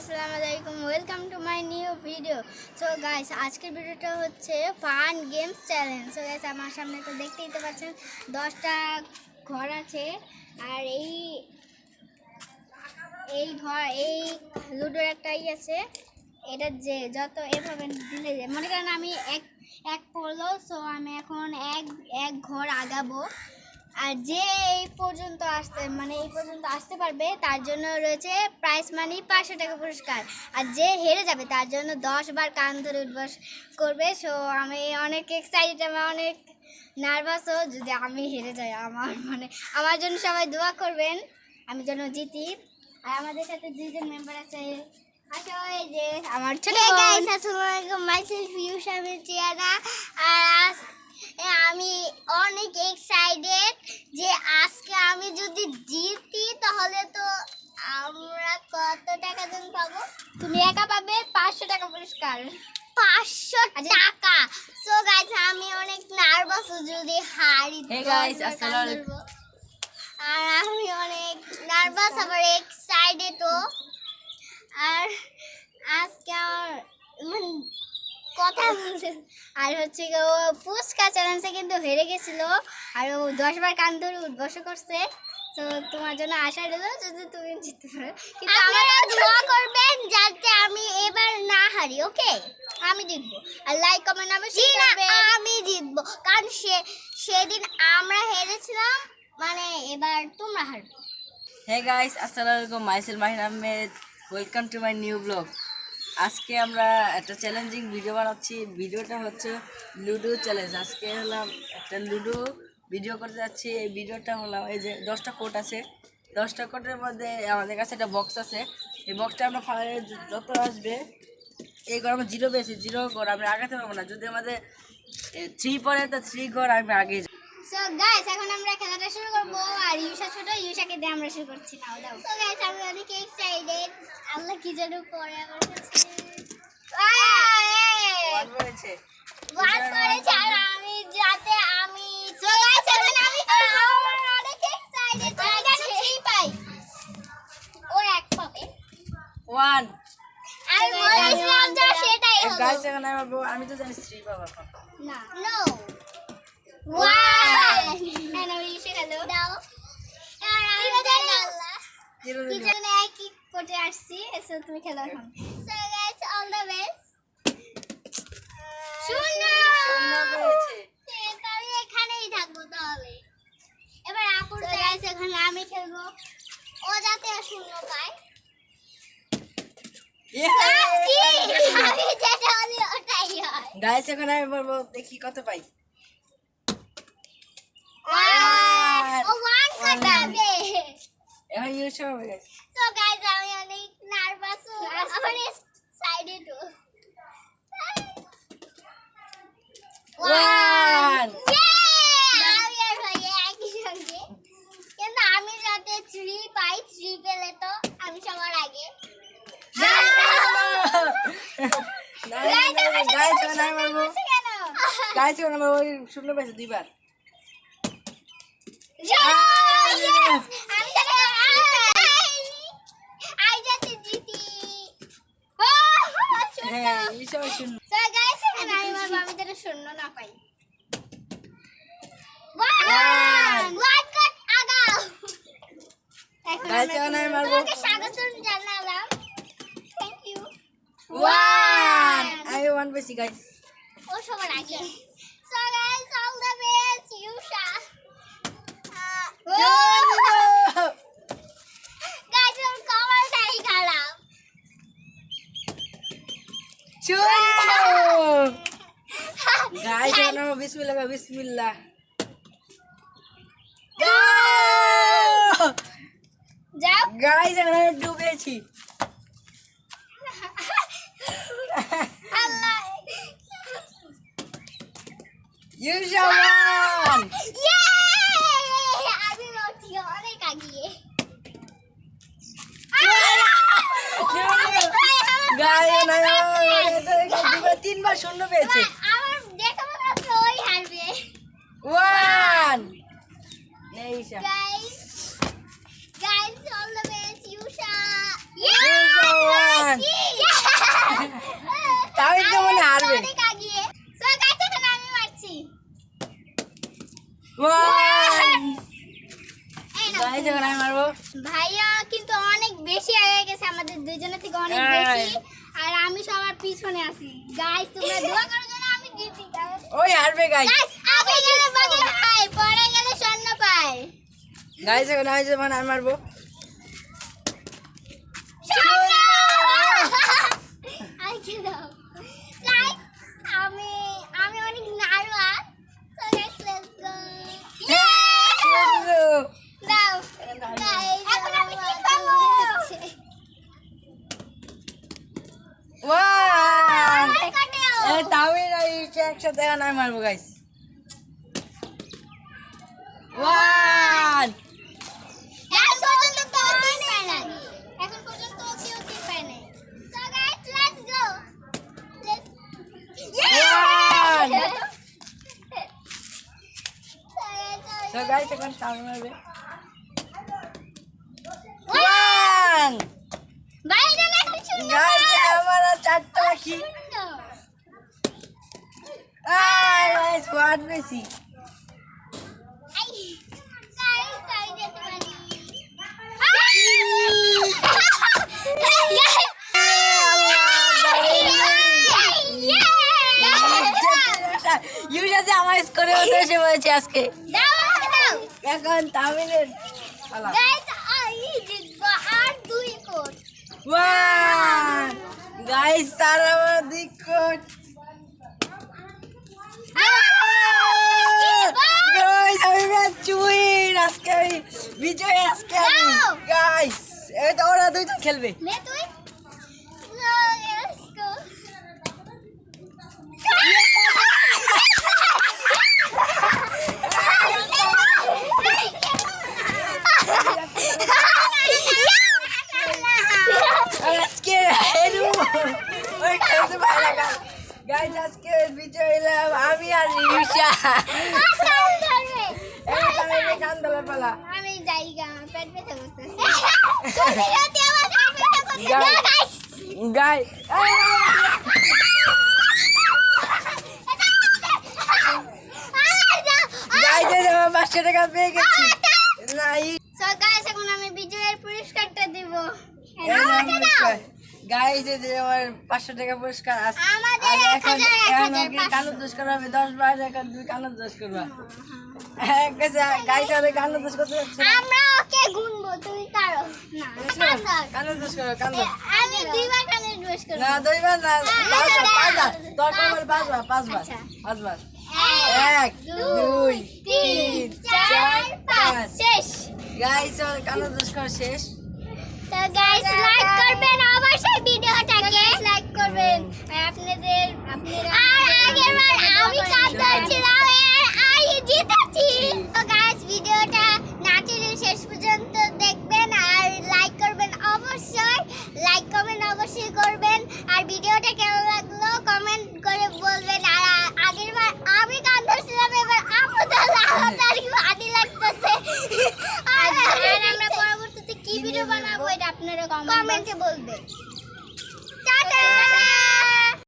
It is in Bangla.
আসসালামু আলাইকুম, welcome to my new video. So guys, আজকের ভিডিওটা হচ্ছে fun games challenge. So guys, আমার সামনে তো দেখতেই তো পাচ্ছেন 10টা ঘর আছে। আর এই ঘর এই লুডোর একটাই আছে। এটা যে যত এভাবে দিলে যায়, মনে করেন আমি এক পড়লো, সো আমি এখন এক ঘর আগাবো। আর যে এই পর্যন্ত আসতে পারবে তার জন্য রয়েছে প্রাইজ মানি 500 টাকা পুরস্কার। আর যে হেরে যাবে তার জন্য 10 বার কান ধরে উঠবাস করবে। সো আমি অনেক এক্সাইটেড, আমি অনেক নার্ভাসও। যদি আমি হেরে যাই, আমার জন্য সবাই দোয়া করবেন আমি যেন জিতি। আর আমাদের সাথে দুইজন মেম্বার আছে। আসো, এই যে আমার ছোট গাইস, আসসালামু আলাইকুম, মাইসেলফ ইউশামি চিয়ারা। আর আমি অনেক এক্সাইটেড যে আজকে আমি যদি জিতি তাহলে তো আমরা কত টাকা দেন পাবো। তুমি একা পাবে 500 টাকা পুরস্কার। 500 টাকা। সো গাইস, আমি অনেক নার্ভাস যদি হারি। হে গাইস, আসসালামু আলাইকুম। আর আমি অনেক নার্ভাস আবার এক্সাইটেডও। আর আজকে আমার কথা বলতে আর হচ্ছে ও পুচকা চ্যালেঞ্জে কিন্তু হেরে গেছিল। আর ও 10 বার কান ধরে উদ্বস করছে। তো তোমার জন্য আশা রইল যদি তুমি জিততে পারো, কিন্তু আপনারা দোয়া করবেন যাতে আমি এবার না হারি। ওকে, আমি জিতবো। আর লাইক কমেন্ট অবশ্যই করবেন। আমি জিতবো, কারণ সেদিন আমরা হেরেছিলাম, মানে এবার তোমরা হারবে। হে গাইস, আসসালামু আলাইকুম, micellar Mahin Ahmed, welcome to my new blog. আজকে আমরা একটা চ্যালেঞ্জিং ভিডিও বানাচ্ছি। ভিডিওটা হচ্ছে লুডো চ্যালেঞ্জ। আজকে হলাম একটা লুডো ভিডিও করতে যাচ্ছি। এই ভিডিওটা হলাম এই যে 10টা কোড আছে। 10টা কোডের মধ্যে আমাদের কাছে একটা বক্স আছে। এই বক্সটা আমরা যত আসবে, এই ঘর আমরা 0 পেয়েছি, 0 ঘর আমরা আগাতে পারবো না। যদি আমাদের 3 পড়ে তো 3 ঘর আমি আগে। সো গাইস, এখন আমরা খেলাটা শুরু করব। আর ইউশা ছোট, ইউশাকে দিয়ে আমরা শুরু করছি। নাও দাও। সো গাইস, আমি অনেক এক্সাইটেড। আল্লাহ কি যেন করে আমার কাছে। ওয়ান হয়েছে। ওয়ান করেছে। আর আমি যাতে আমি সো গাইস, এখন আমি অনেক এক্সাইটেড। আমি যেন 3 পাই। ও এক পাবে 1। আমি বলেছিলাম যে সেটাই হবে। গাইস, এখন আমি তো জানি 3 পাবো না, নো। ওয়ান। এন্ড আমি ইউশা খেলো দাও। আর আমি জানি আল্লাহ কিচেনে একই কোটে আসছি। এসো তুমি খেলো এখন। So guys, all the best. শূন্য পেয়েছে। আমি এখানেই থাকবো তাহলে। এবার আপুর গাইস, এখন আমি খেলবো। ও যাতে শূন্য পায়। কি? আমি যেটা বলি ওটাই হয়। গাইস, এখন আমি বলবো দেখি কত পাই। ও ওয়ান কাটাবে। এখন ইউজ হবে গাইস। সো গাইস, আমি অনেক নার্ভাস ও আমার সাইডে তো ওয়ান। আমি আর ভাই একই সঙ্গে। কিন্তু আমি যাতে 3 পাই, 3 পেলে তো আমি সবার আগে। গাইস, এখন আমি বলবো গাইস, এখন আমার ওই শূন্য পেয়েছে 2 বার। আমি যাতে জিতি। হ্যাঁ, এই সব শূন্য। So guys, এখন আমি মারবো, আমি যেন শূন্য না পাই। One cut আগাও। Guys, এখন আমি মারবো। তোমাকে স্বাগতম জানালাম। Thank you. 1। আমি 1 পেয়েছি গাইস। ও সবার আগে। So guys, all the best, Yusha. Guys, ওর কমালটাই খারাপ। গাইস, এখন আমার বিসমিল্লাহ বিসমিল্লাহ। যাও। গাইস, এখন আমি ডুবেছি। আল্লাহ। ইউশা 1। Yay! আমি রয়েছি অনেক আগিয়ে। গাইস, 3 বার শূন্য পেয়েছে। আমার দেখো মনে হচ্ছে ওই হারবে। 1। Guys, all the best, Yusha. Yusha won. আমাদের দুজনের থেকে অনেক এই। বেশি আর আমি সবার পিছনে আছি গাইস তোমরা দোয়া করো যেন আমি জিতি ওই হারবে গাইস গাইস আগে গেলে বাকি পায় পরে গেলে স্বর্ণ পায় গাইস এখন আমি যখন আমি মারবো স্বর্ণ আই কি দাও গাইস আমি অনেক nervous so guys let's go দাও গাইস এখন আমি কি খাবো ওয়ান আমার কাটেও এই তামিল আর ইসে একসাথে এখন আমি মারবো গাইস ওয়ান এখন পর্যন্ত কেউ তিন পায় নাই সো গাইস লেটস গো তো গাইস এখন তামিল মারবে ওয়ান বাইরে দেখো শুনো গাইস আমার আর চারটা বাকি আই গাইস ওয়ান বেশি আই গাইস আই যেতে পারি ইউজাতে আমার স্কোরে হতে এসে পড়েছে আজকে এখন তামিলের পালা ওয়ান গাইস তার আমার দিক কোট গাইস আমি ম্যাচ উইন আজকে আমি বিজয় আজকে আমি Wow! গাইস এই তো ওরা দুইজন খেলবে আজকে হেরু ওই খেলতে পারে না গাইস আজকে বিজয় হলাম আমি আর রিশা এই তাহলে কান্দলা পালা আমি যাই গা পেট ব্যথা করতেছে সত্যি আমার পেট ব্যথা করতেছে গাইস গাইস গাইস এই আমার 500 টাকা পেয়ে গেছি নাই সো গাইস এখন আমি বিজয়ের পুরস্কারটা দেব গাইস এই যে আমার 500 টাকা পুরস্কার আছে আমাদের আর এখন 1000 এখন কি কালো দোষ করবে আমি 10 বার এখন দুই কালো দোষ করবা গাইস আরে কালো দোষ করতে যাচ্ছে আমরা ওকে গুনবো তুমি কারো না কালো দোষ করো কালো আমি দুইবার কানে ড্রেস করব না দুইবার না পাঁচবার তোর কমর পাঁচবার আচ্ছা। পাঁচবার 1 2 3 4 5 শেষ গাইস আর কালো দোষ করা শেষ তো গাইস লাইক করবেন অবশ্যই ভিডিওটাকে লাইক করবেন আর আপনারা আগের বার আমি কাজ করছিলাম